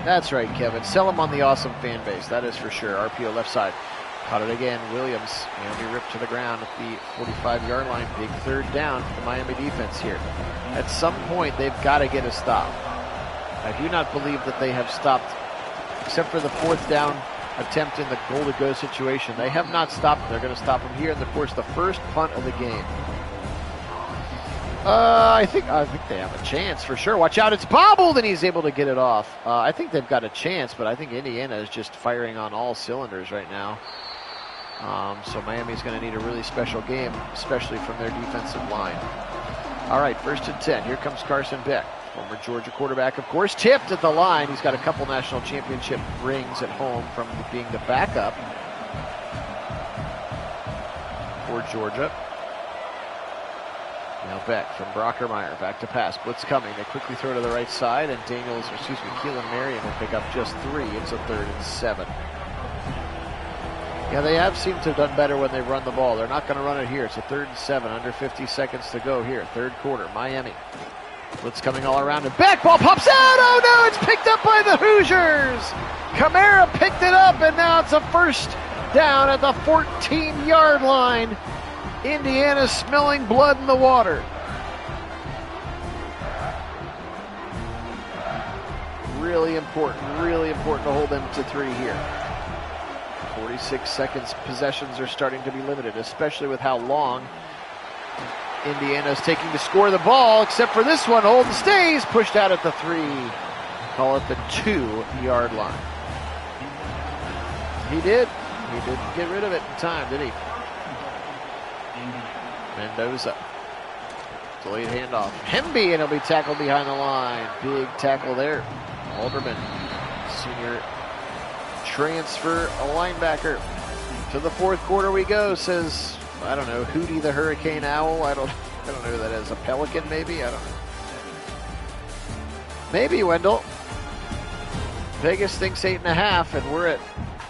Speaker 1: That's right, Kevin. Sell him on the awesome fan base. That is for sure. RPO left side. Caught it again. Williams. Miami ripped to the ground at the 45-yard line. Big third down for the Miami defense here. At some point, they've got to get a stop. I do not believe that they have stopped, except for the 4th down attempt in the goal-to-go situation. They have not stopped. They're going to stop them here in the course the first punt of the game. I think they have a chance for sure. Watch out, it's bobbled, and he's able to get it off. I think they've got a chance, but I think Indiana is just firing on all cylinders right now. So Miami's going to need a really special game, especially from their defensive line. All right, 1st and 10. Here comes Carson Beck, former Georgia quarterback, of course. Tipped at the line. He's got a couple national championship rings at home from being the backup for Georgia. Now Beck from Brockermeyer, back to pass. Blitz coming. They quickly throw to the right side, and Keelan Marion will pick up just 3. It's a 3rd and 7. Yeah, they have seemed to have done better when they run the ball. They're not going to run it here. It's a 3rd and 7, under 50 seconds to go here. 3rd quarter, Miami. Blitz coming all around, and Beck, ball pops out. Oh no, it's picked up by the Hoosiers. Kamara picked it up, and now it's a 1st down at the 14-yard line. Indiana smelling blood in the water. Really important to hold them to 3 here. 46 seconds possessions are starting to be limited, especially with how long Indiana is taking to score the ball, except for this one. Holden stays, pushed out at the 3. Call it the 2-yard line. He didn't get rid of it in time, did he? Mendoza. Delayed handoff. Hemby, and he'll be tackled behind the line. Big tackle there. Alderman, senior transfer, a linebacker. To the 4th quarter we go, says, I don't know, Hootie the Hurricane Owl. I don't know who that is. A pelican, maybe? I don't know. Maybe, Wendell. Vegas thinks 8.5, and we're at,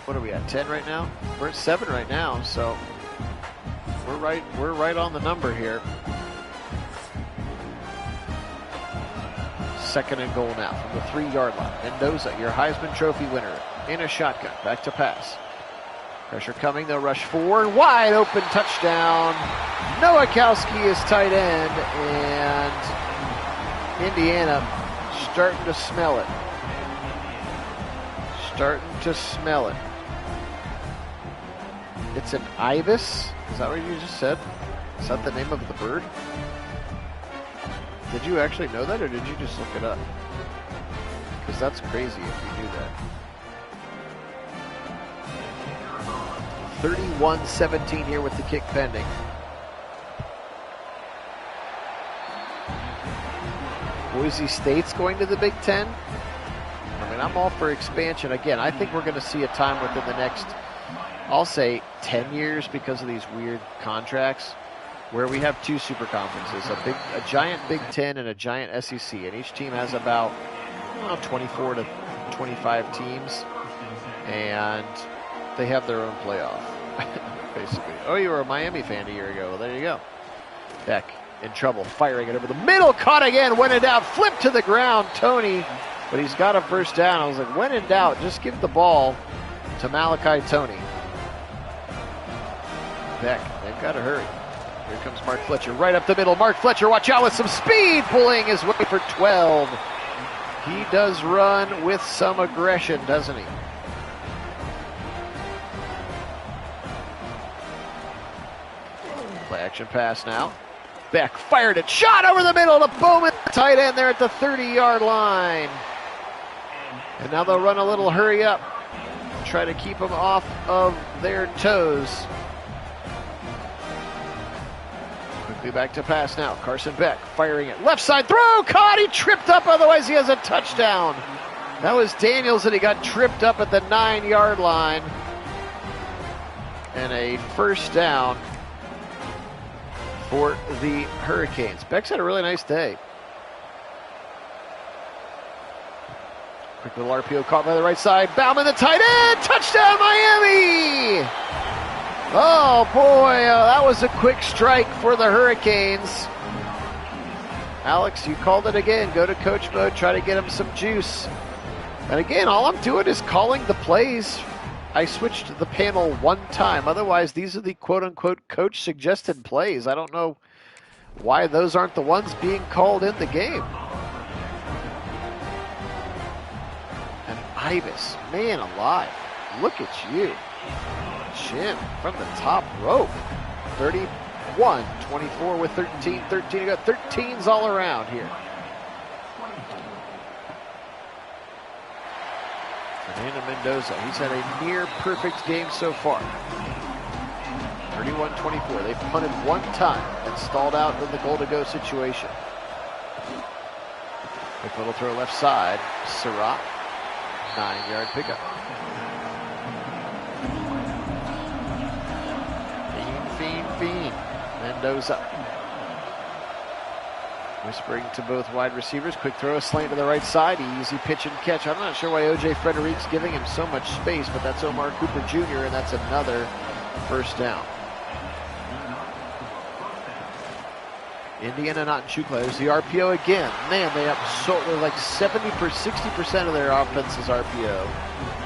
Speaker 1: what are we at, 10 right now? We're at 7 right now, so we're right on the number here. 2nd and goal now from the 3-yard line. Mendoza, your Heisman Trophy winner, in a shotgun. Back to pass. Pressure coming. They'll rush forward. Wide open touchdown. Nowakowski is tight end, and Indiana starting to smell it. It's an ibis. Is that what you just said? Is that the name of the bird? Did you actually know that, or did you just look it up? Because that's crazy if you knew that. 31-17 here with the kick pending. Boise State's going to the Big Ten. I mean, I'm all for expansion. Again, I think we're going to see a time within the next, I'll say, 10 years because of these weird contracts, where we have 2 super conferences, a giant Big Ten and a giant SEC, and each team has about 24 to 125 teams, and they have their own playoff, basically. Oh, you were a Miami fan a year ago. Well, there you go. Beck in trouble, firing it over the middle, caught again, when in doubt, flipped to the ground, Tony, but he's got a first down. I was like, when in doubt, just give the ball to Malachi Tony. Beck, they've got to hurry. Here comes Mark Fletcher, right up the middle. Mark Fletcher, watch out with some speed, pulling his way for 12. He does run with some aggression, doesn't he? Play action pass now. Beck fired it, shot over the middle to Bowman, tight end there at the 30-yard line. And now they'll run a little hurry up, try to keep them off of their toes. Quickly back to pass now. Carson Beck firing it, left side throw, caught, he tripped up, otherwise he has a touchdown. That was Daniels, and he got tripped up at the 9-yard line. And a first down for the Hurricanes. Beck's had a really nice day. Quick little RPO caught by the right side. Bauman the tight end. Touchdown Miami! Oh boy, that was a quick strike for the Hurricanes. Alex, you called it again. Go to coach mode. Try to get him some juice. And again, all I'm doing is calling the plays. I switched the panel one time. Otherwise, these are the quote-unquote coach-suggested plays. I don't know why those aren't the ones being called in the game. And Ibis, man alive, look at you. Jim from the top rope. 31-24 with 13. You got 13s all around here. Fernando Mendoza, he's had a near perfect game so far. 31-24. They punted one time and stalled out in the goal-to-go situation. Quick little throw left side. Surratt, 9-yard pickup. Fiend. Mendoza. Whispering to both wide receivers. Quick throw, a slant to the right side. Easy pitch and catch. I'm not sure why O.J. Frederick's giving him so much space, but that's Omar Cooper Jr., and that's another first down. Indiana not in shoe play. There's the RPO again. Man, they're like 60% of their offense is RPO.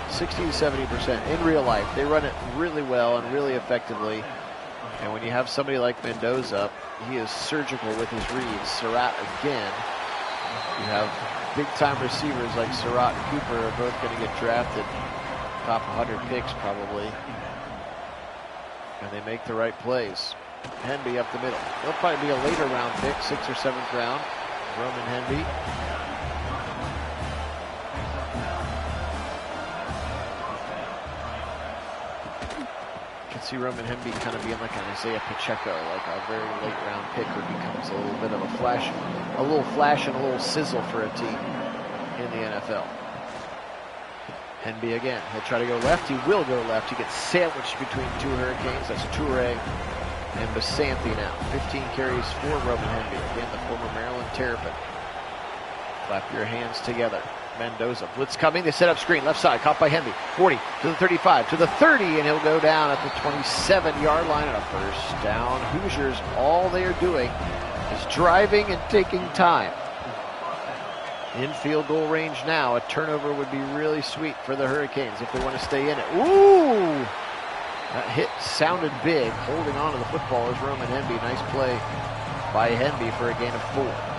Speaker 1: 60 to 70% in real life. They run it really well and really effectively. And when you have somebody like Mendoza, he is surgical with his reads. Surratt again. You have big-time receivers like Surratt and Cooper are both going to get drafted. Top 100 picks probably. And they make the right plays. Henby up the middle. He'll probably be a later round pick, 6th or 7th round. Roman Henby. See Roman Henby kind of being like an Isaiah Pacheco, like a very late round pick who becomes a little bit of a flash and a little sizzle for a team in the NFL. Henby again, he'll try to go left, he will go left, he gets sandwiched between two Hurricanes, that's Toure and Basanthi now. 15 carries for Roman Henby, again the former Maryland Terrapin. Clap your hands together. Mendoza, blitz coming, they set up screen, left side, caught by Henby, 40 to the 35, to the 30, and he'll go down at the 27-yard line and a first down. Hoosiers, all they are doing is driving and taking time. In field goal range now, a turnover would be really sweet for the Hurricanes if they want to stay in it. Ooh! That hit sounded big, holding on to the football is Roman Henby. Nice play by Henby for a gain of 4.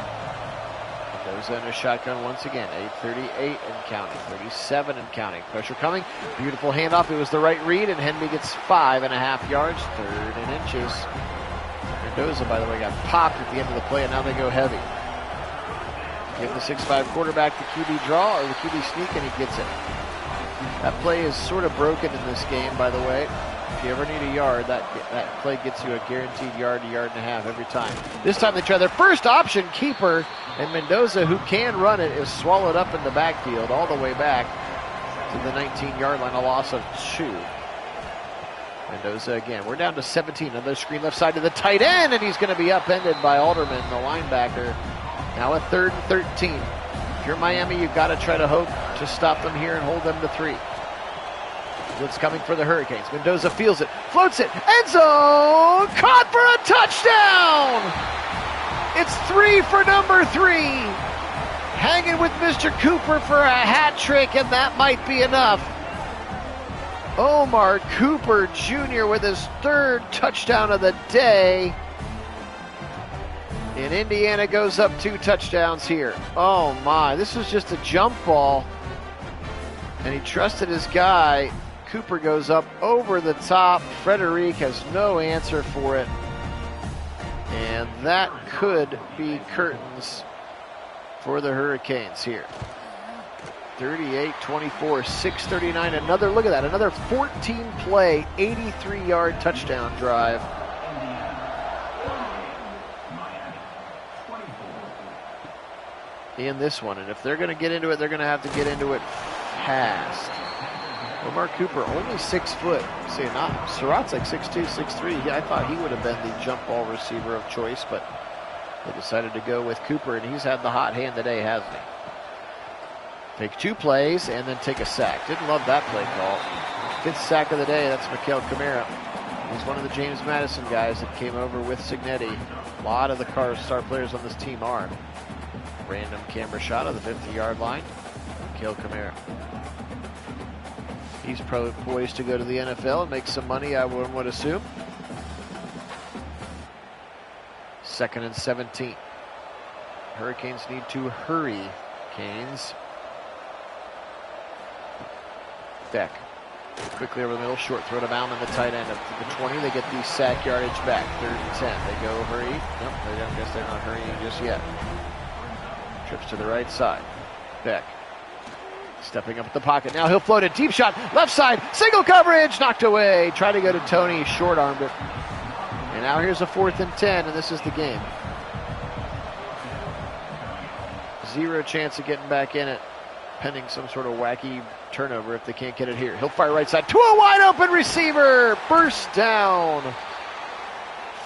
Speaker 1: Goes in a shotgun once again. 8:38 and counting. 37 and counting. Pressure coming. Beautiful handoff. It was the right read, and Henby gets 5.5 yards. 3rd and inches. Mendoza, by the way, got popped at the end of the play, and now they go heavy. Give the 6'5 quarterback the QB draw or the QB sneak, and he gets it. That play is sort of broken in this game, by the way. If you ever need a yard, that play gets you a guaranteed yard, a yard and a half every time. This time they try their first option keeper, and Mendoza, who can run it, is swallowed up in the backfield all the way back to the 19-yard line, a loss of 2. Mendoza again. We're down to 17. Another screen left side to the tight end, and he's going to be upended by Alderman, the linebacker. Now a 3rd and 13. If you're Miami, you've got to try to hope to stop them here and hold them to 3. Blitz coming for the Hurricanes. Mendoza feels it, floats it, end zone, caught for a touchdown! It's 3 for number 3. Hanging with Mr. Cooper for a hat trick, and that might be enough. Omar Cooper Jr. with his 3rd touchdown of the day. And Indiana goes up 2 touchdowns here. Oh my, this was just a jump ball. And he trusted his guy. Cooper goes up over the top. Frederic has no answer for it. And that could be curtains for the Hurricanes here. 38-24, 6:39. Another, look at that, another 14-play, 83-yard touchdown drive. In this one, and if they're going to get into it, they're going to have to get into it fast. Omar Cooper, only 6 foot. See, not Surratt's like 6'2", 6'3". Yeah, I thought he would have been the jump ball receiver of choice, but they decided to go with Cooper, and he's had the hot hand today, hasn't he? Take 2 plays and then take a sack. Didn't love that play call. 5th sack of the day. That's Mikael Kamara. He's one of the James Madison guys that came over with Signetti. A lot of the star players on this team are. Random camera shot of the 50-yard line. Mikael Kamara. He's poised to go to the NFL and make some money, I would assume. 2nd and 17. Hurricanes need to hurry. Canes. Beck. Quickly over the middle, short throw to Bauman, the tight end. Up to the 20, they get the sack yardage back. 3rd and 10. They go hurry. Nope, they don't. Guess they're not hurrying just yet. Trips to the right side. Beck. Stepping up at the pocket. Now he'll float a deep shot. Left side. Single coverage. Knocked away. Try to go to Tony. Short-armed it. And now here's a 4th and 10, and this is the game. 0 chance of getting back in it, pending some sort of wacky turnover if they can't get it here. He'll fire right side to a wide open receiver. Burst down.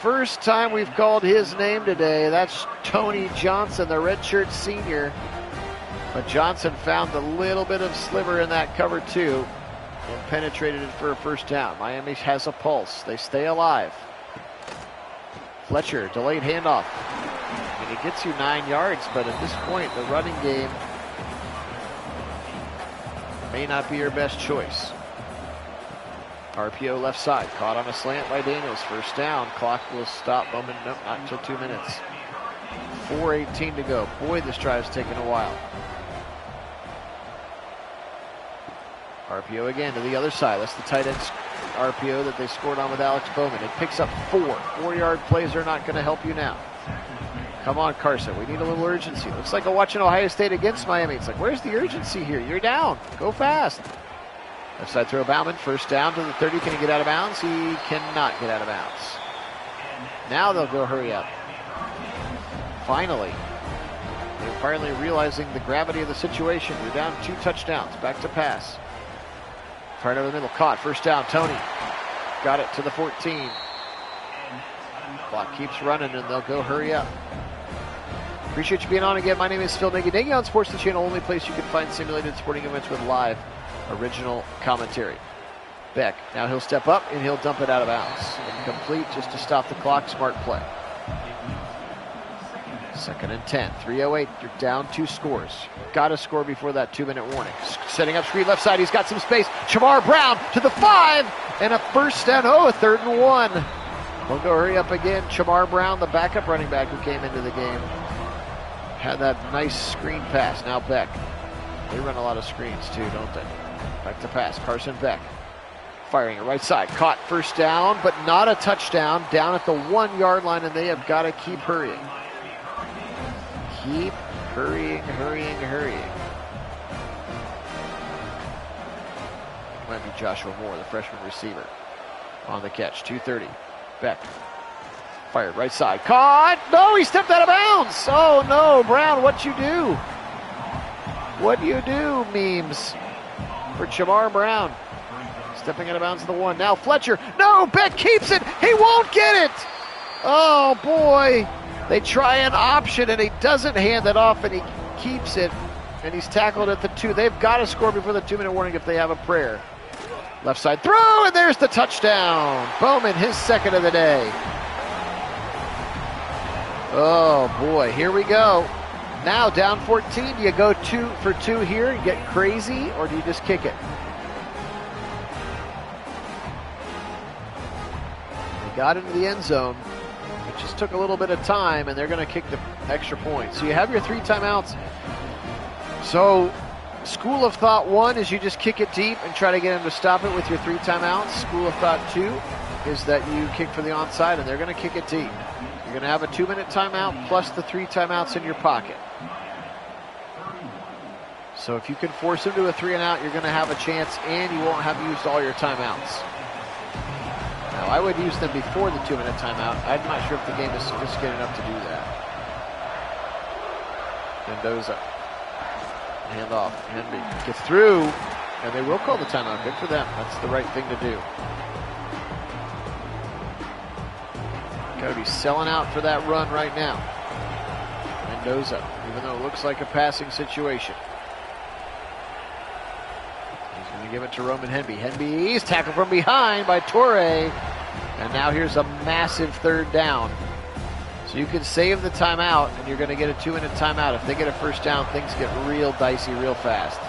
Speaker 1: First time we've called his name today. That's Tony Johnson, the redshirt senior. But Johnson found a little bit of sliver in that cover 2 and penetrated it for a 1st down. Miami has a pulse. They stay alive. Fletcher, delayed handoff. I mean, it gets you 9 yards, but at this point, the running game may not be your best choice. RPO left side, caught on a slant by Daniels. 1st down, clock will stop. Bowman, nope, not until 2 minutes. 4:18 to go. Boy, this drive's taken a while. RPO again to the other side. That's the tight end RPO that they scored on with Alex Bowman. It picks up 4. 4-yard plays are not going to help you now. Come on, Carson. We need a little urgency. Looks like I'm watching Ohio State against Miami. It's like, where's the urgency here? You're down. Go fast. Left side throw Bauman. 1st down to the 30. Can he get out of bounds? He cannot get out of bounds. Now they'll go hurry up. Finally. They're finally realizing the gravity of the situation. You're down 2 touchdowns. Back to pass. Right over the middle, caught, 1st down, Tony. Got it to the 14. Clock keeps running and they'll go hurry up. Appreciate you being on again. My name is Phil Nagy. Nagy on Sports, the channel, only place you can find simulated sporting events with live original commentary. Beck, now he'll step up and he'll dump it out of bounds. Incomplete just to stop the clock, smart play. 2nd and 10, 3:08, you're down 2 scores. Got to score before that 2-minute warning. Setting up screen left side, he's got some space. Shamar Brown to the 5, and a 1st down, a 3rd and 1. We'll go hurry up again. Shamar Brown, the backup running back who came into the game, had that nice screen pass. Now Beck. They run a lot of screens too, don't they? Back to pass, Carson Beck. Firing it right side, caught, 1st down, but not a touchdown. Down at the 1-yard line, and they have got to keep hurrying. Keep hurrying. Might be Joshua Moore, the freshman receiver, on the catch. 2:30. Beck. Fired right side. Caught! No, he stepped out of bounds! Oh no, Brown, what'd you do? What do you do, memes? For Shamar Brown. Stepping out of bounds to the 1. Now Fletcher. No, Beck keeps it! He won't get it! Oh boy! They try an option and he doesn't hand it off and he keeps it. and he's tackled at the 2. They've got to score before the 2-minute warning if they have a prayer. Left side throw, and there's the touchdown. Bowman, his second of the day. Oh boy, here we go. Now down 14, do you go 2 for 2 here and get crazy, or do you just kick it? They got into the end zone. It just took a little bit of time, and they're going to kick the extra point. So you have your 3 timeouts. So school of thought 1 is you just kick it deep and try to get them to stop it with your 3 timeouts. School of thought 2 is that you kick for the onside, and they're going to kick it deep. You're going to have a 2-minute timeout plus the 3 timeouts in your pocket. So if you can force them to a 3-and-out, you're going to have a chance, and you won't have used all your timeouts. Now, I would use them before the 2-minute timeout. I'm not sure if the game is sophisticated enough to do that. Mendoza. Hand off. Henry gets through, and they will call the timeout. Good for them. That's the right thing to do. Got to be selling out for that run right now. Mendoza, even though it looks like a passing situation. He's going to give it to Roman Henby. Henby's tackled from behind by Torre. And now here's a massive 3rd down. So you can save the timeout, and you're going to get a 2-minute timeout. If they get a first down, things get real dicey real fast.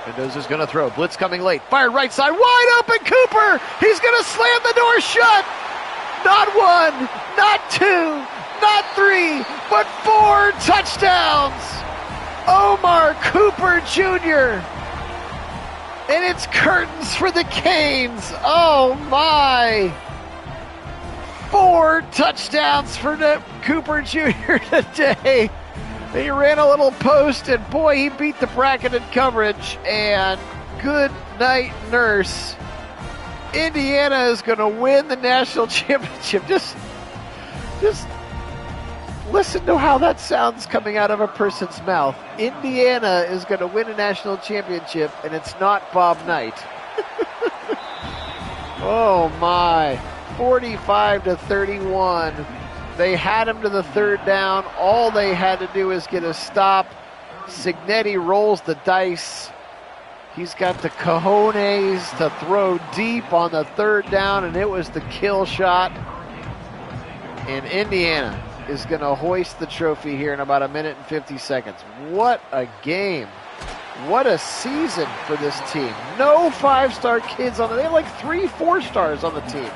Speaker 1: Mendoza's going to throw. Blitz coming late. Fired right side. Wide open Cooper. He's going to slam the door shut. Not 1, not 2, not 3, but 4 touchdowns. Omar Cooper Jr. And it's curtains for the Canes. Oh my. 4 touchdowns for Cooper Jr. today. He ran a little post, and boy, he beat the bracketed coverage. And good night, nurse. Indiana is going to win the national championship. Just listen to how that sounds coming out of a person's mouth. Indiana is going to win a national championship, and it's not Bob Knight. Oh my. 45-31. They had him to the 3rd down. All they had to do is get a stop. Signetti rolls the dice. He's got the cojones to throw deep on the 3rd down, and it was the kill shot. And Indiana is going to hoist the trophy here in about 1 minute and 50 seconds. What a game. What a season for this team. No 5-star kids on it. They have like 3 4-stars on the team.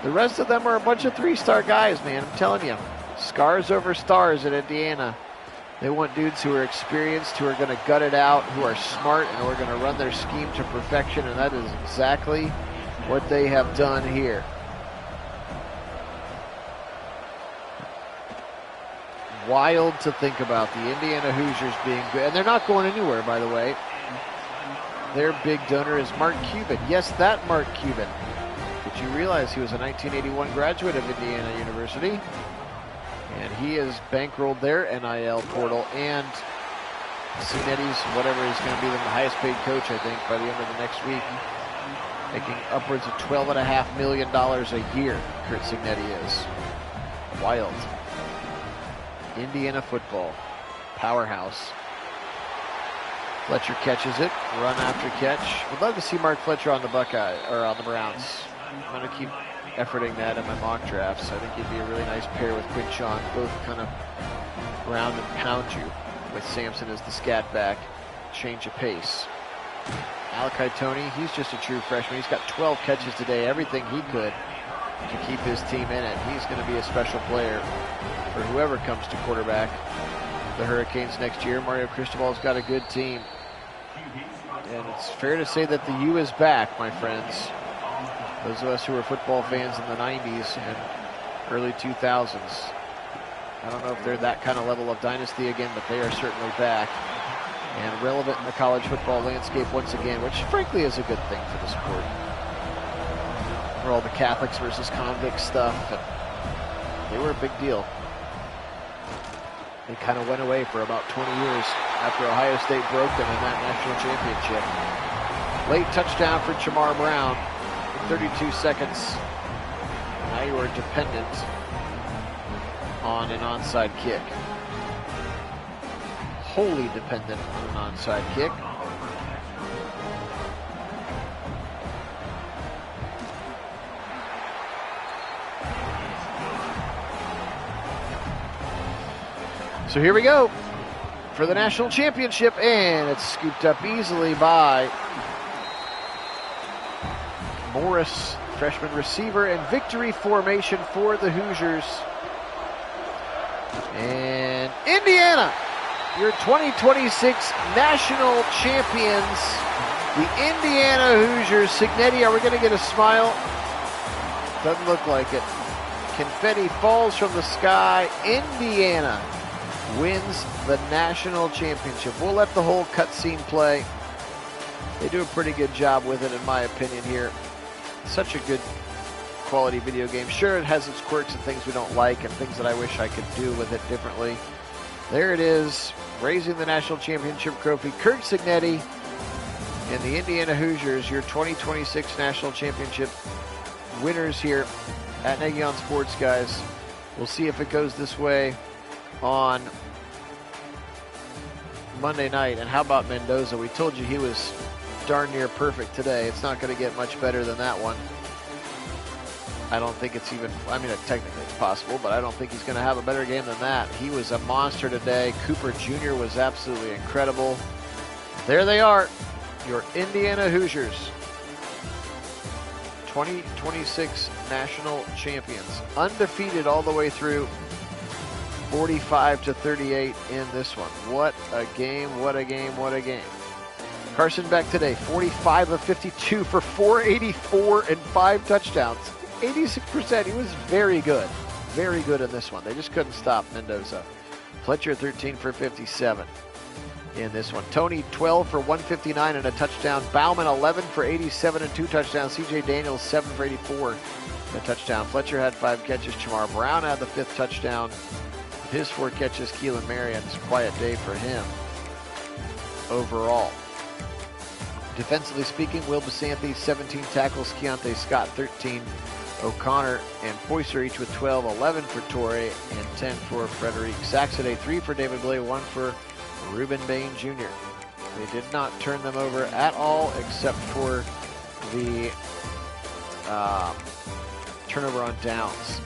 Speaker 1: The rest of them are a bunch of 3-star guys, man. I'm telling you. Scars over stars at Indiana. They want dudes who are experienced, who are going to gut it out, who are smart, and who are going to run their scheme to perfection, and that is exactly what they have done here. Wild to think about the Indiana Hoosiers being good. And they're not going anywhere, by the way. Their big donor is Mark Cuban. Yes, that Mark Cuban. Did you realize he was a 1981 graduate of Indiana University? And he has bankrolled their NIL portal, and Signetti's, whatever, is going to be the highest paid coach, I think, by the end of the next week. Making upwards of $12.5 million a year, Curt Signetti is. Wild. Indiana football. Powerhouse. Fletcher catches it. Run after catch. Would love to see Mark Fletcher on the Buckeye, or on the Browns. I'm going to keep efforting that in my mock drafts. I think he'd be a really nice pair with Quinchon. Both kind of round and pound you, with Sampson as the scat back. Change of pace. Malachi Toney, he's just a true freshman. He's got 12 catches today. Everything he could to keep his team in it. He's going to be a special player for whoever comes to quarterback the Hurricanes next year. Mario Cristobal's got a good team. And it's fair to say that the U is back, my friends. Those of us who were football fans in the 90s and early 2000s. I don't know if they're that kind of level of dynasty again, but they are certainly back. And relevant in the college football landscape once again, which frankly is a good thing for the sport. For all the Catholics versus convicts stuff, and they were a big deal. They kind of went away for about 20 years after Ohio State broke them in that national championship. Late touchdown for Chamar Brown. 32 seconds. Now you are dependent on an onside kick. wholly dependent on an onside kick. So here we go for the national championship, and it's scooped up easily by Morris, freshman receiver, and victory formation for the Hoosiers. And Indiana, your 2026 national champions, the Indiana Hoosiers. Signetti, are we going to get a smile? Doesn't look like it. Confetti falls from the sky. Indiana wins the national championship. We'll let the whole cutscene play. They do a pretty good job with it, in my opinion, here. Such a good quality video game. Sure, it has its quirks and things we don't like and things that I wish I could do with it differently. There it is, raising the national championship trophy. Kurt Signetti and the Indiana Hoosiers, your 2026 national championship winners here at Nagy on Sports, guys. We'll see if it goes this way on Monday night. And how about Mendoza? We told you he was darn near perfect today. It's not going to get much better than that one. I don't think it's even, I mean, technically it's possible, but I don't think he's going to have a better game than that. He was a monster today. Cooper Jr. was absolutely incredible. There they are, your Indiana Hoosiers, 2026 national champions, undefeated all the way through. 45-38 in this one. What a game, what a game, what a game. Carson Beck today, 45 of 52 for 484 and 5 touchdowns. 86%. He was very good in this one. They just couldn't stop Mendoza. Fletcher, 13 for 57 in this one. Tony, 12 for 159 and a touchdown. Bauman, 11 for 87 and 2 touchdowns. CJ Daniels, 7 for 84 and a touchdown. Fletcher had 5 catches. Chamar Brown had the 5th touchdown. His 4 catches. Keelan Marion, it's a quiet day for him overall. Defensively speaking, Will Basanthe, 17 tackles. Keontae Scott, 13. O'Connor and Poyser each with 12, 11 for Torre, and 10 for Frederic Saxonay, 3 for David Blay, 1 for Reuben Bain Jr. They did not turn them over at all except for the turnover on downs.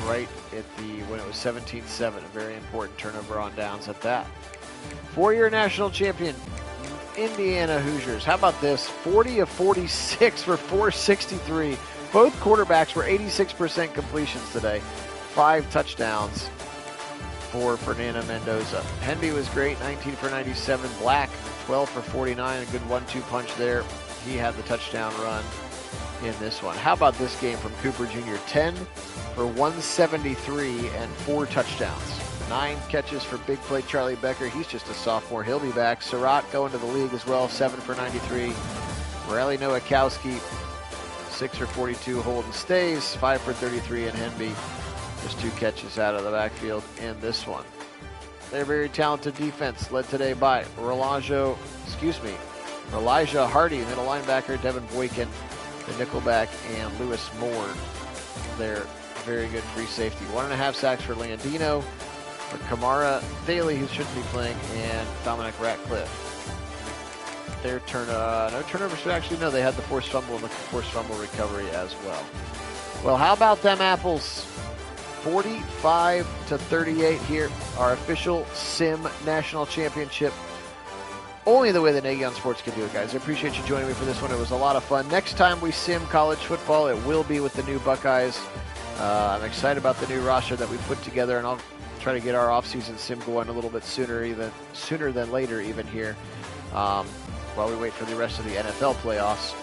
Speaker 1: Right at when it was 17-7, a very important turnover on downs at that. 4-year national champion, Indiana Hoosiers. How about this? 40 of 46 for 463. Both quarterbacks were 86% completions today. 5 touchdowns for Fernando Mendoza. Henby was great, 19 for 97. Black, 12 for 49. A good 1-2 punch there. He had the touchdown run in this one. How about this game from Cooper Jr.? 10 for 173 and 4 touchdowns. 9 catches for big play Charlie Becker. He's just a sophomore. He'll be back. Surratt going to the league as well. 7 for 93. Morelli Nowakowski, 6 for 42. Holden stays. 5 for 33. And Henby, just 2 catches out of the backfield in this one. They're very talented defense, led today by Elijah Hardy, middle linebacker, Devin Boykin, the nickelback, and Lewis Moore. They're very good free safety. 1.5 sacks for Landino, for Kamara Daly, who shouldn't be playing, and Dominic Ratcliffe. Their no turnovers. Actually, no, they had the forced fumble and the forced fumble recovery as well. Well, how about them apples? 45-38 here. Our official Sim National Championship. Only the way that Nagy on Sports can do it, guys. I appreciate you joining me for this one. It was a lot of fun. Next time we sim college football, it will be with the new Buckeyes. I'm excited about the new roster that we put together, and I'll try to get our offseason sim going a little bit sooner than later even here, while we wait for the rest of the NFL playoffs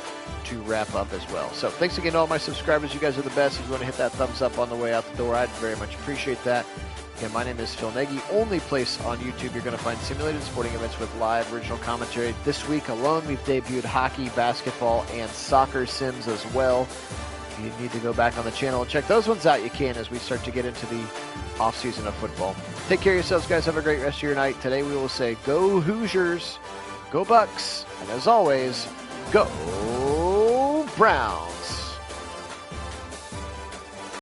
Speaker 1: to wrap up as well. So thanks again to all my subscribers. You guys are the best. If you want to hit that thumbs up on the way out the door, I'd very much appreciate that. Again, my name is Phil Nagy. Only place on YouTube you're going to find simulated sporting events with live original commentary. This week alone, we've debuted hockey, basketball, and soccer sims as well. If you need to go back on the channel and check those ones out, you can, as we start to get into the offseason of football. Take care of yourselves, guys. Have a great rest of your night. Today we will say, go Hoosiers, go Bucks, and as always, go Browns.